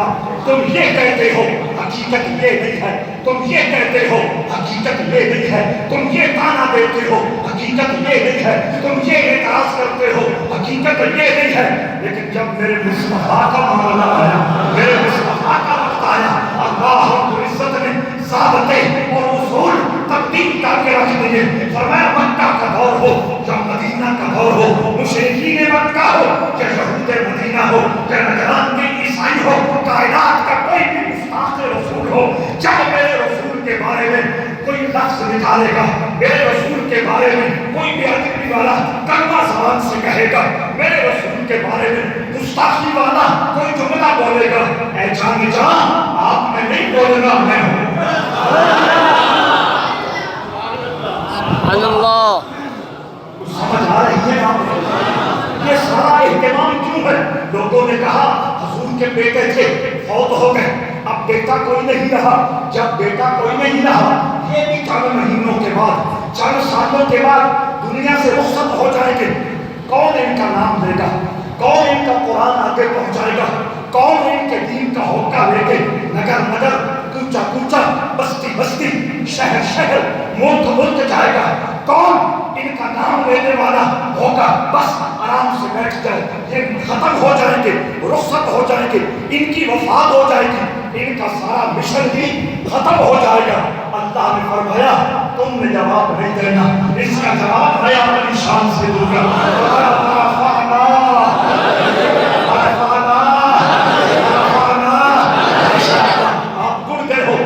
تھا، تم یہ کہتے ہو حقیقت یہ نہیں ہے، تم یہ کہتے ہو حقیقت یہ نہیں ہے، تم یہ تانا دیتے ہو حقیقت یہ نہیں ہے، تم یہ اعتراض کرتے ہو حقیقت یہ نہیں ہے۔ لیکن جب میرے مصطفیٰ کا معاملہ آیا، میرے مصطفیٰ کا وقت آیا، اللہ رب العزت نے ضابطے اور اصول تبدیل کر کے رکھ دیے۔ فرمایا مکہ کا دور ہو یا مدینہ کا دور ہو، مشرکین مکہ ہو یا یہود مدینہ ہو یا نجران کے عیسائی ہو، کائنات کا کوئی بھی گستاخ رسول ہو، جب میرے رسول کے بارے میں کوئی لفظ نکالے گا، میرے رسول کے بارے میں کوئی بے ادبی والا کلمہ زبان سے کہے گا، میرے رسول کے بارے میں گستاخی والا کوئی جملہ بولے گا، اے جان جان آپ نے نہیں بولنا، میں ہوں۔ اللہ سمجھ آ رہی ہے آپ؟ یہ سارا اہتمام کیوں ہے؟ لوگوں نے کہا حضور کے بیٹے تھے فوت ہو گئے، اب بیٹا کوئی نہیں رہا۔ جب بیٹا کوئی نہیں رہا، یہ بھی چند مہینوں کے بعد، چند سالوں کے بعد دنیا سے رخصت ہو جائیں گے، کون ان کا نام لے گا؟ کون ان کا قرآن آگے پہنچائے گا؟ کون ان کے دین کا ہوکا لے کے نگر نگر، کوچہ کوچہ، بستی بستی، شہر شہر، ملک ملک جائے گا؟ کون ان کا نام لینے والا ہوگا؟ بس آرام سے بیٹھ جائے، یہ ختم ہو جائیں گے، رخصت ہو جائیں گے، ان کی وفات ہو جائے گی، ان کا سارا مشن ہی ختم ہو جائے گا۔ اللہ نے فرمایا تم نے جواب نہیں دینا، اس کا جواب میں اپنی شان سے دوں گا۔ آپ گڑ گئے ہو،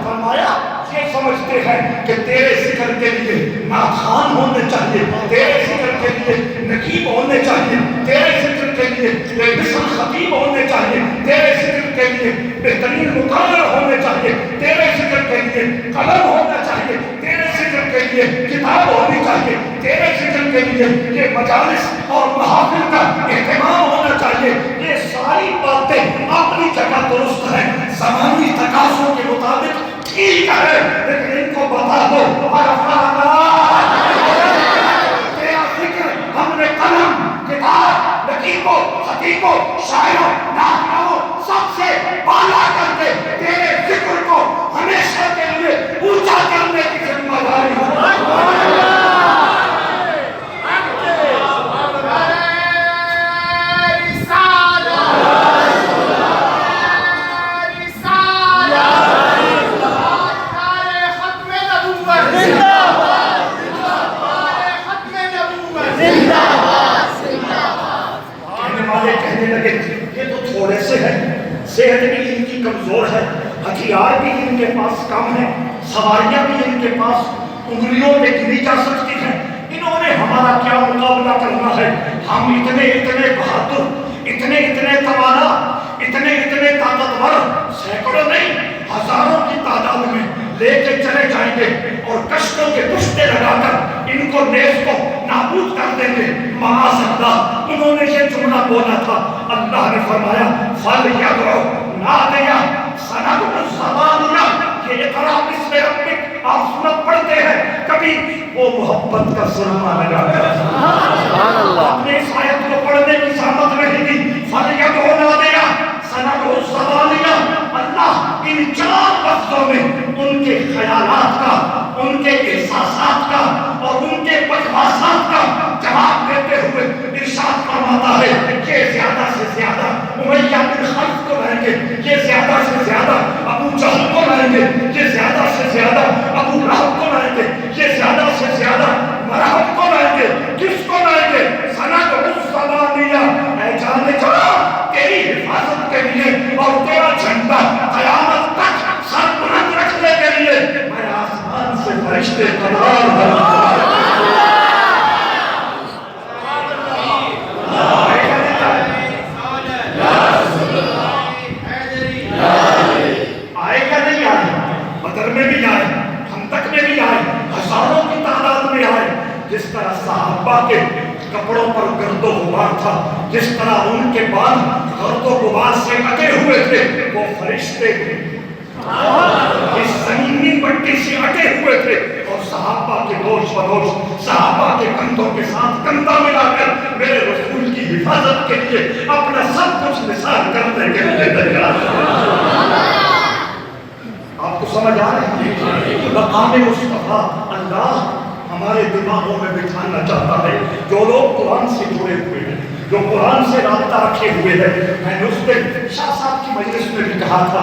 فرمایا یہ سمجھتے ہیں کہ تیرے ذکر کے لیے ناخوان ہونے چاہیے، تیرے ذکر کے لیے نقیب ہونے چاہیے، تیرے ذکر کے لیے بے مثل خطیب ہونے چاہیے، تیرے ذکر کے لیے بہترین مقرر ہونے چاہیے، تیرے ذکر کے لیے قلم ہونا چاہیے، تیرے ذکر کے لیے کتاب ہونی چاہیے، تیرے ذکر کے لیے یہ مجالس اور محافل کا اہتمام ہونا چاہیے۔ یہ ساری باتیں اپنی جگہ درست ہیں، زمانی تقاضوں کے مطابق ٹھیک ہے، لیکن ان کو بتا دو تیرا ذکر ہم نے قلم، کتاب، نقیبوں، خطیبوں، شاعروں، ناطقوں سب سے بالا کر کے تیرے ذکر کو ہمیشہ کے لیے اونچا کرنے کی ذمہ داری ہے۔ صحت بھی ان کی کمزور ہے، ہتھیار بھی ان کے پاس کم ہے، سواریاں بھی ان کے پاس انگلیوں پہ گنی جا سکتی ہیں، انہوں نے ہمارا کیا مقابلہ کرنا ہے؟ ہم اتنے بہادر، اتنے توانا، اتنے طاقتور، سینکڑوں نہیں ہزاروں کی تعداد میں لے کے چلے جائیں گے اور کشتوں کے پشتے لگا کر ان کو نیز کو نابود کر دیں گے۔ معاذ اللہ، انہوں نے یہ جملہ بولا تھا، اللہ نے فرمایا فَلْيَدْعُ نَادِيَهُ سَنَدْعُ الزَّبَانِيَةَ۔ یہ اقرأ بِاسْمِ رَبِّكَ آپ سورت پڑھتے ہیں، کبھی وہ محبت کا سرما لگا کر آپ نے اس آیت کو پڑھنے کی زحمت نہیں دی۔ فَلْيَدْعُ نَادِيَهُ سَنَدْعُ الزَّبَانِيَةَ۔ اللہ ان چار لفظوں میں ان کے خیالات کا، ان کے احساسات کا اور ان کے بکواسات کا جواب دیتے ہوئے ارشاد فرماتا ہے کہ زیادہ سے زیادہ امیہ بن خلف کو لائیں گے، یہ زیادہ سے زیادہ ابو جہل کو لائیں گے، یہ زیادہ سے زیادہ ابو لہب کو لائیں گے، یہ زیادہ سے زیادہ مرحب کو لائیں گے۔ کس کو لائیں گے؟ سندعُ الزَّبَانِيَةَ۔ اے جان جان تیری حفاظت کے لیے اور تیرا جھنڈا قیامت تک سر بلند رکھنے کے لیے میں آسمان سے فرشتے قرار ہوں۔ جس طرح صحابہ کے کپڑوں پر گرد و غبار تھا، جس طرح ان کے بال گرد و غبار سے اٹے ہوئے تھے، وہ فرشتے تھے اس زمینی مٹی سے اٹے ہوئے تھے، اور صحابہ کے دوش بدوش، صحابہ کے کندھوں کے ساتھ کندھا ملا کر میرے رسول کی حفاظت کے لیے اپنا سب کچھ نثار کرنے کے لیے تیار ہے۔ آپ کو سمجھ آ رہی ہے کہ مقام مصطفیٰ اللہ ہمارے دماغوں میں بٹھانا چاہتا ہے۔ جو لوگ قرآن سے جڑے ہوئے ہیں، جو قرآن سے رابطہ رکھے ہوئے ہیں، میں نے اس دن شاہ صاحب کی مجلس میں بھی کہا تھا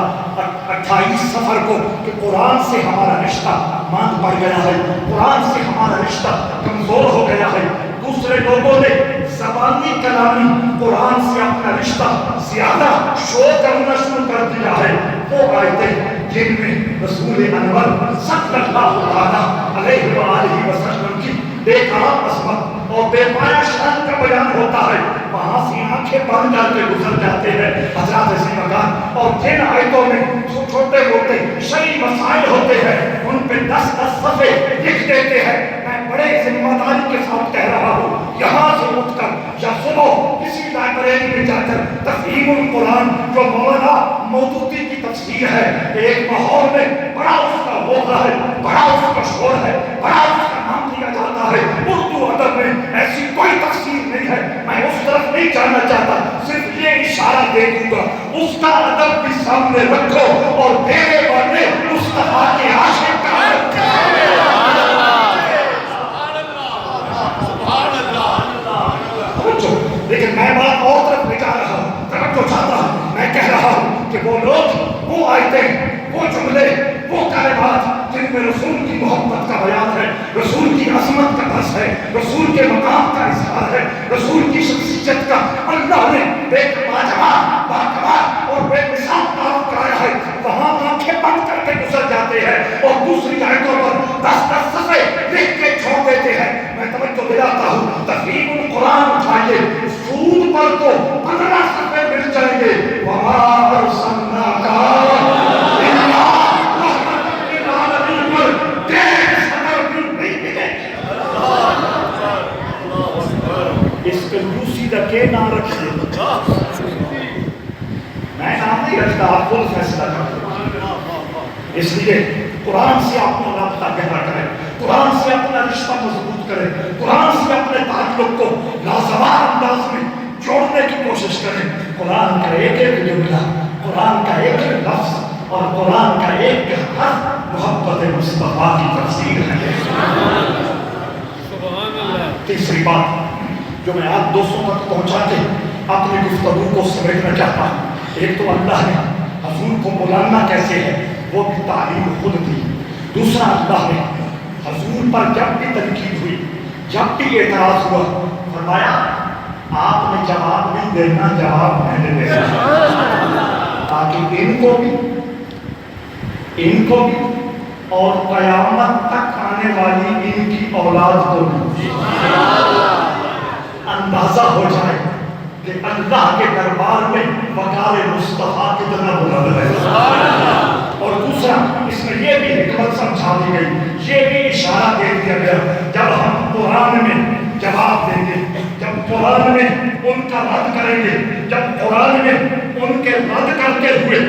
28 سفر کو کہ قرآن سے ہمارا رشتہ ماند پڑ گیا ہے، قرآن سے ہمارا رشتہ کمزور ہو گیا ہے۔ دوسرے لوگوں نے زبانی کلامی قرآن سے اپنا رشتہ زیادہ شو کرنا شروع کر دیا ہے۔ وہ آیتیں جن میں رسول انور صلی اللہ علیہ وآلہ وسلم کی بے کام عظمت اور بے پایہ شان کا بیان ہوتا ہے، وہاں سے آنکھیں بند کر کے گزر جاتے ہیں حضرات اسی مکان۔ اور جن آیتوں میں چھوٹے موٹے شرعی مسائل ہوتے ہیں ان پہ 10 صفحے لکھ دیتے ہیں۔ میں بڑے ذمہ داری کے ساتھ کہہ رہا ہوں، یہاں سے اٹھ کر یا صبح کسی لائبریری میں جا کر تفہیم القرآن جو مولانا مودودی کی تفسیر ہے، ایک ماحول میں بڑا اس کا ہوگا ہے، بڑا اس کا شور ہے، بڑا اس کا نام دیا جاتا ہے۔ اردو ادب میں ایسی کوئی تفسیر نہیں ہے، میں اس طرف نہیں جانا چاہتا، صرف یہ اشارہ دے دوں گا اس کا ادب بھی سامنے رکھو اور میرے بڑے مصطفیٰ کے عاشق کا لیکن میں بات اور طرف لے جا رہا ہوں، توجہ چاہتا ہوں۔ میں کہہ رہا ہوں کہ وہ لوگ، وہ آیتیں، وہ جملے، وہ کلمات جن میں رسول کی محبت کا بیان ہے، رسول کی عظمت کا درس ہے، رسول کے مقام کا اظہار ہے، رسول کی شخصیت کا اللہ نے بے لاجواب، باکمال اور بے مثال تعارف کرایا ہے، وہاں آنکھیں بند کر کے گزر جاتے ہیں اور دوسری آیتوں پر 10 صفحے لکھ کے چھوڑ دیتے ہیں۔ میں توجہ دلاتا ہوں، تفہیم القرآن اٹھائیے، سود پر تو 15 صفحے مل جائیں گے۔ وَمَا أَرْسَلْنَاكَ إِلَّا رَحْمَةً لِّلْعَالَمِينَ پر 1.5 سطر بھی نہیں ملے۔ اس کنجوسی کا کے نام رکھیے، میں نام نہیں رکھتا، آپ خود فیصلہ کرتے۔ اس لیے قرآن سے اپنا رابطہ گہرا کریں، قرآن سے اپنا رشتہ مضبوط کریں، قرآن سے اپنے تعلق کو لازوال انداز میں جوڑنے کی کوشش کریں۔ قرآن کا ایک ایک جملہ، قرآن کا ایک ایک لفظ اور قرآن کا ایک حرف محبت مصطفیٰ کی تفسیر ہے۔ تیسری بات جو میں آپ دوستوں تک پہنچا کے اپنی گفتگو کو سمیٹنا چاہتا ہوں، ایک تو اللہ نے حضور کو بلانا کیسے ہے وہ بھی تعلیم خود دی۔ دوسرا، اللہ نے حضور پر جب بھی تنقید ہوئی، جب بھی اعتراض ہوا، فرمایا آپ نے جواب نہیں دینا، جواب میں نے دینا، تاکہ ان کو بھی اور قیامت تک آنے والی ان کی اولاد کو بھی اندازہ ہو جائے کہ اللہ کے دربار میں وقار مصطفیٰ کتنا بلند ہے۔ اور دوسرا، اس میں یہ بھی حکمت سمجھا دی گئی، یہ بھی اشارہ دے دیا گیا، جب ہم قرآن میں جواب دیں گے، جب قرآن میں ان کا رد کریں گے، جب قرآن میں ان کے رد کرتے ہوئے،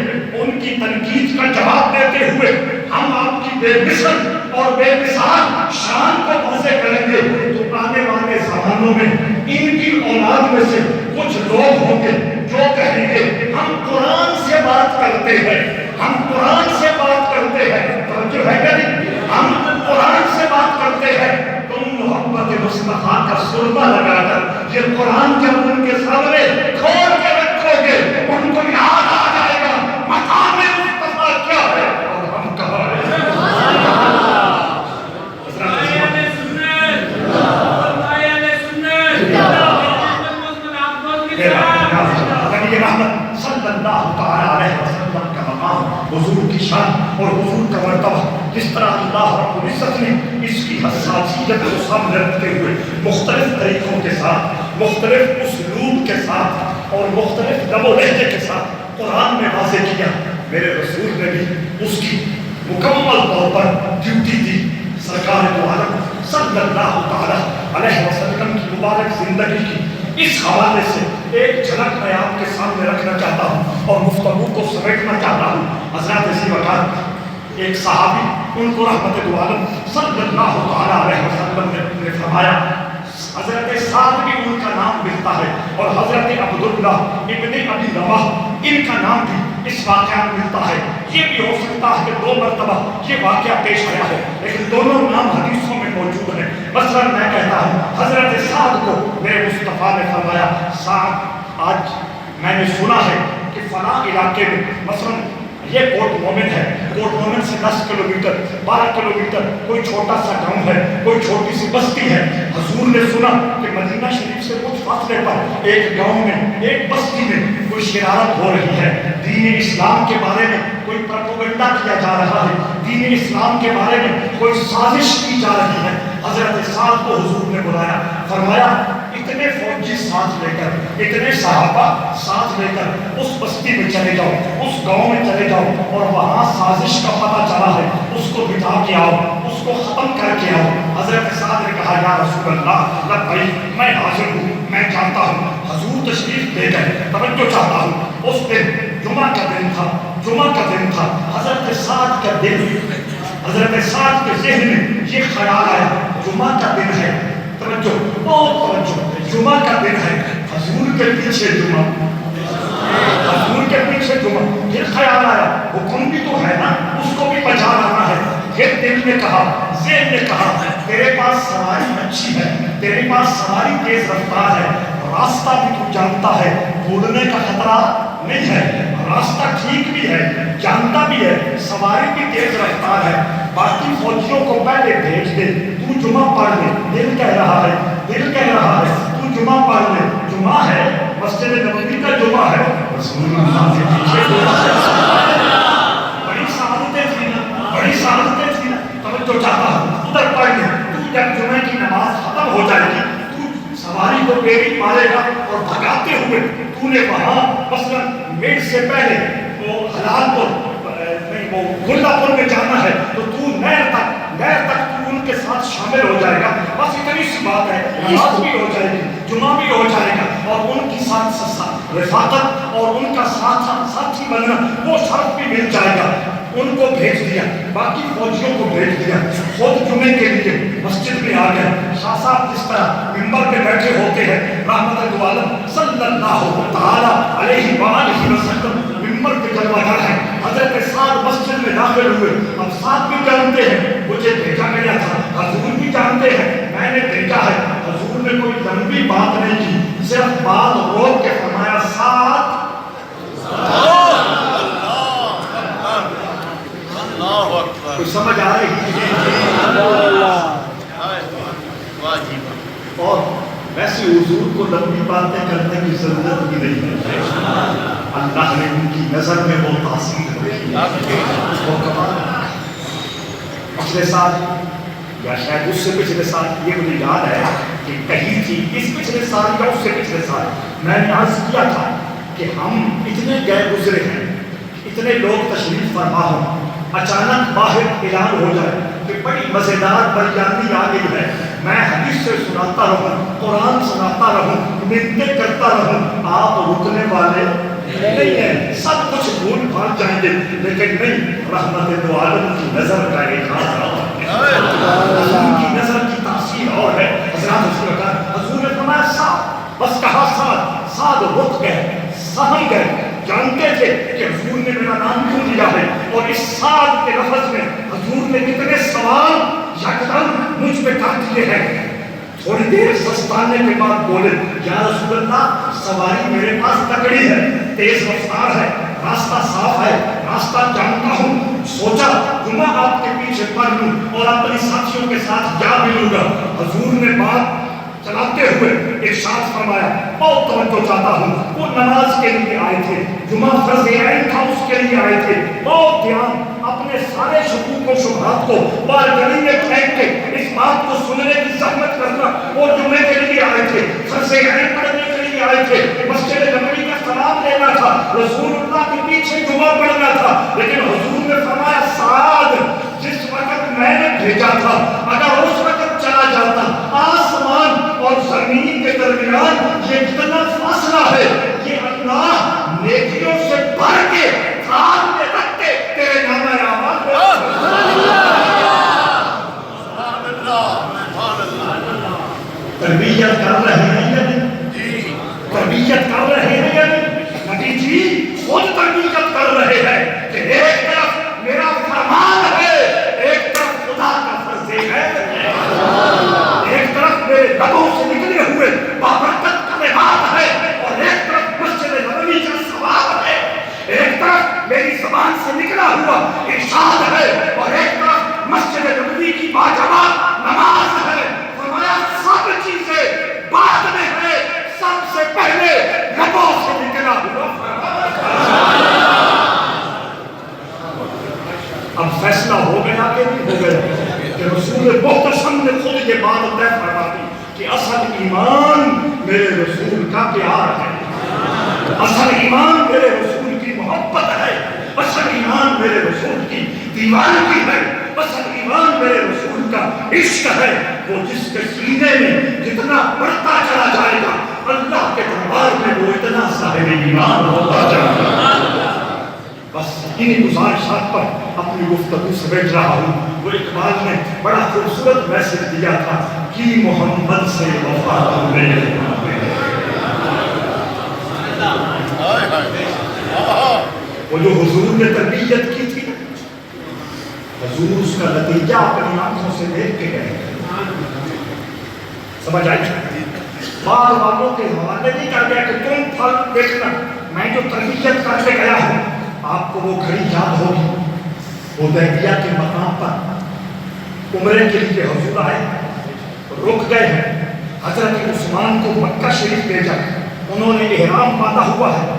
ان کی تنقید کا جواب دیتے ہوئے ہم آپ کی بے مثل اور بے مثال شان کو واضح کریں گے، تو آنے والے زمانوں میں ان کی اولاد میں سے کچھ لوگ ہوں گے جو کہیں گے ہم قرآن سے بات کرتے ہیں، ہم قرآن سے بات کرتے ہیں، توجہ ہے کہ نہیں؟ ہم قرآن سے بات کرتے ہیں۔ تم محبت مصطفیٰ کا سرما لگا کر یہ قرآن جب ان کے سامنے کھول کے رکھو گے، ان کو یاد آ جائے گا مقام مصطفیٰ کیا ہے اور ہم کہاں ہیں۔ نبی رحمت صلی اللہ تعالیٰ علیہ وسلم کا مقام، حضور کی شان اور حضور کا مرتبہ، جس طرح اللہ رب العزت نے اس کی حساسیت کو سامنے رکھتے ہوئے مختلف طریقوں کے ساتھ، مختلف اسلوب کے ساتھ اور مختلف لب و لہجے کے ساتھ قرآن میں واضح کیا، میرے رسول نے بھی اس کی مکمل طور پر ڈیوٹی دی۔ سرکار دو عالم صلی اللہ تعالیٰ علیہ وسلم کی مبارک زندگی کی اس حوالے سے ایک جھلک میں آپ کے سامنے رکھنا چاہتا ہوں اور گفتگو کو سمیٹنا چاہتا ہوں۔ حضرات اسی وقت ایک صحابی، ان کو رحمت دو عالم صلی اللہ تعالیٰ علیہ وسلم نے فرمایا، حضرت سعد بھی ان کا نام ملتا ہے، اور حضرت عبداللہ ابن ابی رواح ان کا نام بھی اس واقعہ میں ملتا ہے۔ یہ بھی ہو سکتا ہے کہ 2 مرتبہ یہ واقعہ پیش آیا ہے، لیکن دونوں نام حدیثوں میں موجود ہیں۔ مثلا میں کہتا ہوں حضرت سعد کو میرے مصطفیٰ نے فرمایا، سعد آج میں نے سنا ہے کہ فلاں علاقے میں، مثلا یہ کوٹ مومن ہے، کوٹ مومن سے 10 کلومیٹر 12 کلومیٹر کوئی چھوٹا سا گاؤں ہے، کوئی چھوٹی سی بستی ہے۔ حضور نے سنا کہ مدینہ شریف سے کچھ فاصلے پر ایک گاؤں میں، ایک بستی میں کوئی شرارت ہو رہی ہے، دین اسلام کے بارے میں کوئی پروپیگنڈا کیا جا رہا ہے، دین اسلام کے بارے میں کوئی سازش کی جا رہی ہے۔ حضرت سعد کو حضور نے بلایا، فرمایا اتنے فوجی ساتھ لے کر، اتنے صحابہ ساتھ لے کر اس بستی میں چلے جاؤ، اس گاؤں میں چلے جاؤ، اور وہاں سازش کا پتہ چلا ہے اس کو بتا کے آؤ، اس کو ختم کر کے آؤ۔ حضرت سعد نے کہا یا رسول اللہ، لبیک، میں حاضر ہوں، میں جانتا ہوں۔ حضور تشریف لے گئے، توجہ چاہتا ہوں، اس دن جمعہ کا دن تھا، جمعہ کا دن تھا۔ حضرت سعد کا دن، حضرت سعد کے ذہن میں یہ خیال آیا، جمعہ کا دن ہے، توجہ بہت توجہ، جمعہ کا دن ہے، حضور کے پیچھے جمعہ، حضور کے پیچھے جمعہ۔ پھر خیال آیا حکم بھی تو ہے نا، اس کو بھی بچا رہا ہے۔ پھر دل نے کہا، ذہن نے کہا، تیرے پاس سواری اچھی ہے، تیرے پاس سواری تیز رفتار ہے، راستہ بھی تو جانتا ہے، بھولنے کا خطرہ نہیں ہے، راستہ ٹھیک بھی ہے، جانتا بھی ہے، سواری بھی تیز رفتار ہے، باقی فوجیوں کو پہلے بھیج دے، تو جمعہ پڑھ لے۔ دل کہہ رہا ہے، دل کہہ رہا ہے تو جمعہ پڑھ لے، جمعہ ہے، مسجد نبوی کا جمعہ ہے، رسول اللہ کے پیچھے جمعہ ہے۔ بڑی سعادتیں تھی نا، بڑی سعادتیں تھی نا، توجہ چاہتا ہوں، ادھر پڑھ لے۔ تو جب جمعہ کی نماز ختم ہو جائے گی، تو سواری کو بیڑی مارے گا، اور بھگاتے ہوئے تو نے وہاں مثلا میٹ سے پہلے وہ حلال پور نہیں، وہ گلہ پور میں جانا ہے، تو تو نہر تک تو ان کے ساتھ شامل ہو جائے گا۔ بس اتنی سی بات ہے، نماز بھی ہو جائے گی، جمعہ بھی ہو جائے گا، اور ان کی ساتھ رفاقت اور ان کا ساتھی بننا وہ شرف بھی مل جائے گا۔ ان کو بھیج دیا، باقی فوجیوں کو بھیج دیا، خود جمعے کے لیے مسجد میں آ گئے۔ شاہ صاحب جس طرح ممبر پہ بیٹھے ہوتے ہیں، رحمت عالم صلی اللہ تعالی علیہ وآلہ وسلم ممبر پہ جلوہ گر ہے۔ حضرت سعد مسجد میں داخل ہوئے۔ اب سعد بھی جانتے ہیں مجھے بھیجا گیا تھا، حضور بھی جانتے ہیں میں نے بھیجا ہے۔ حضور نے کوئی لمبی بات نہیں کی، صرف بات روک کے فرمایا، سعد کوئی سمجھ آ رہی ہے؟ اور ویسے حضور کو لمبی باتیں کرنے کی ضرورت بھی نہیں ہے، اللہ نے ان کی نظر میں وہ تاثیر رکھی، وہ کمال۔ پچھلے سال یا شاید اس سے پچھلے سال، یہ مجھے یاد ہے کہ کہیں تھی اس پچھلے سال یا اس سے پچھلے سال میں نے عرض کیا تھا کہ ہم اتنے گئے گزرے ہیں، اتنے لوگ تشریف فرما ہوں، اچانک باہر اعلان ہو جائے کہ بڑی مزیدار بیانی آ گئی ہے، میں حدیث سے سناتا رہوں، قرآن سناتا رہوں، منتیں کرتا رہوں، آپ رکنے والے نہیں ہیں، سب کچھ بھول بھال جائیں گے، لیکن نہیں، رحمت دو عالم کی نظر کا ایک حضور کی نظر کی تاثیر اور ہے۔ حضور نے فرمایا سعد، بس کہا سعد، سعد رک گئے، سہم گئے، جانتے تھے کہ حضور نے میرا نام کیوں لیا ہے، اور اس سعد کے لفظ میں حضور نے کتنے سوال یکدم مجھ پہ کر دیے ہیں۔ تھوڑی دیر سستانے کے بعد بولے، یا رسول اللہ سواری میرے پاس تکڑی ہے، تیز رفتار ہے، راستہ صاف ہے، راستہ جانتا ہوں، سوچا جمعہ آپ کے پیچھے پڑھ لوں اور اپنی ساتھیوں کے ساتھ جا بھی لوں گا۔ حضور نے بات چلاتے ہوئے ارشاد فرمایا، بہت توجہ چاہتا ہوں، وہ نماز کے لیے آئے تھے، جمعہ فرض عین تھا اس کے لیے آئے تھے، بہت دھیان، اپنے سارے شکوک و شبہات کو بالکنی میں پھینک کے اس بات کو سننے کی زحمت کرنا، وہ جمعے کے لیے آئے تھے، فرض عین پڑھنے کے لیے آئے تھے، مسجد نبوی کا سلام لینا تھا، رسول اللہ کے پیچھے جمعہ پڑھنا تھا، لیکن حضور نے فرمایا سعد جس وقت میں نے بھیجا تھا اگر اس وقت چلا جاتا، آسمان اور زمین کے درمیان یہ جتنا فاصلہ ہے یہ اللہ نیکیوں سے بھر کے ہاتھ میں رکھ کے تیرے نام اعمال تربیت کر رہے ہیں یا نہیں؟ نبی جی خود تربیت کر رہے ہیں کہ ایک طرف میرا فرمان ہے، ایک طرف خدا کا فرض ہے، ایک طرف میرے لبوں سے نکلے ہوئے بابرکت کلمات ہے، اور ایک طرف مسجد نبوی کا ثواب ہے، ایک طرف میری زبان سے نکلا ہوا ارشاد ہے، اور ایک طرف مسجد نبوی کی باجماعت نماز ہے۔ فرمایا سب چیزیں بعد میں ہے، سب سے پہلے لبوں سے نکلا ہوا فرمان۔ اب فیصلہ ہو گیا کہ نہیں ہو گیا کہ رسول محتشم نے خود یہ بات طے فرما دی کہ اصل ایمان میرے رسول کا پیار ہے، اصل ایمان میرے رسول کی محبت ہے، اصل ایمان میرے رسول کی دیوانگی ہے، اصل ایمان میرے رسول کا عشق ہے۔ وہ جس کے سینے میں جتنا بڑھتا چلا جائے گا اللہ کے دربار میں وہ اتنا صاحب ایمان ہوتا جائے گا۔ بس انہی گزارشات پر اپنی گفتگو سمیٹ رہا ہوں۔ وہ اقبال نے بڑا خوبصورت میسج دیا تھا کہ محمد سے وفا تمہیں، وہ جو حضور نے تربیت کی تھی حضور اس کا نتیجہ اپنی آنکھوں سے دیکھ کے گئے۔ سمجھ آئی؟ بعض والوں کے حوالے نہیں کر گیا کہ تم پھل دیکھنا، میں جو تربیت کر کے گیا ہوں۔ آپ کو وہ گھڑی یاد ہوگی حدیبیہ کے مقام پر عمرے کے لیے حضور آئے، رک گئے ہیں، حضرت عثمان کو مکہ شریف بھیجا، انہوں نے احرام باندھا ہوا ہے،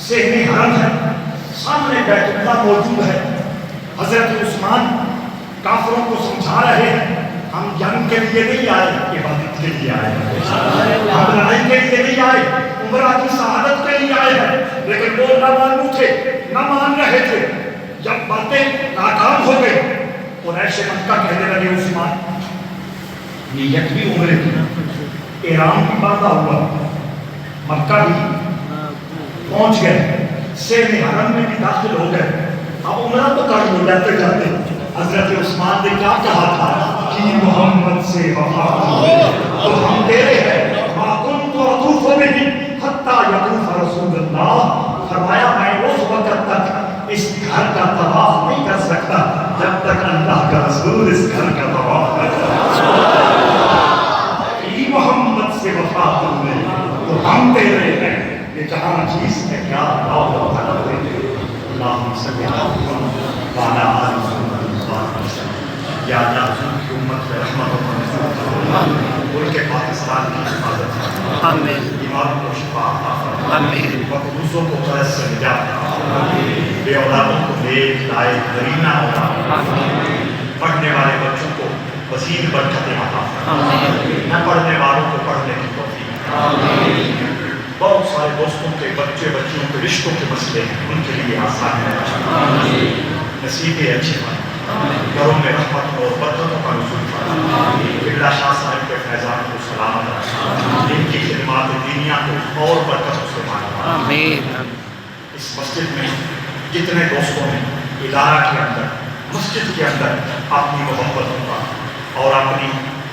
صحن حرم ہے، سامنے بیت اللہ موجود ہے۔ حضرت عثمان کافروں کو سمجھا رہے ہیں ہم جنگ کے لیے نہیں آئے، عبادت کے لیے آئے ہیں، ہم لڑائی کے لیے نہیں آئے، عمرہ کی سعادت کے لیے آئے ہیں۔ لیکن وہ نہ مانو تھے، نہ مان رہے تھے۔ جب باتیں ناکام ہو گئی قریش مکہ کہنے لگے عثمان نیت بھی عمرے کی، احرام بھی باندھا ہوا، مکہ بھی پہنچ گئے، صحن حرم میں بھی داخل ہو گئے، اب عمرہ تو کر لو جاتے جاتے۔ حضرت عثمان نے کیا کہا تھا کہ محمد سے وفا تو ہم تیرے ہیں، ما کنت اطوف بہ حتی یطوف رسول اللہ۔ فرمایا میں اس وقت تک اس گھر کا طواف نہیں کر سکتا جب تک اللہ کا رسول اس گھر کا طواف نہ کرے۔ محمد سے وفا تم نے تو ہم تیرے ہیں، یہ جہاں چیز ہے کیا اللہم صلی علی محمد وعلی آل محمد یا اللہ کی امت پہ رحمت و منصور، ملک پاکستان کی حفاظت فرما، ایمان کو شفا عطا فرما، مقروضوں کو قرض سے نجات عطا، بے اولادوں کو نیک لائق نرینہ اولاد، پڑھنے والے بچوں کو مزید برکتیں عطا فرما، نہ پڑھنے والوں کو پڑھنے کی توفیق، بہت سارے دوستوں کے بچے بچیوں کے رشتوں کے مسئلے ہیں ان کے لیے آسان ہے، نصیبیں اچھی بات، گھروں میں رحمت اور برکتوں کا نزول فرما، بڑلا شاہ صاحب کے فیضان کو سلامت رکھا، ان کی خدمات دینیا کو اور برکتوں سے مانا۔ اس مسجد میں جتنے دوستوں نے ادارہ کے اندر مسجد کے اندر اپنی محبتوں کا اور اپنی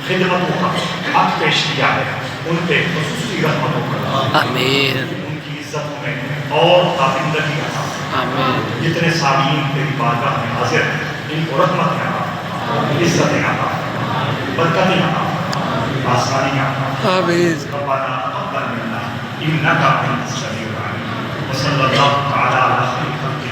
خدمتوں کا حق پیش کیا ہے ان پہ خصوصی رحمتوں کا ان کی عزتوں میں اور پابندگی عطا فرما، جتنے سامعین تیری بارگاہ میں حاضر ہیں ان کو رحمت عطا فرما، عزت عطا فرما، برکت عطا فرما، آسانی عطا فرما۔ ربنا تقبل منا انک انت السمیع العلیم، وصلی اللہ تعالی علی خیر خلقہ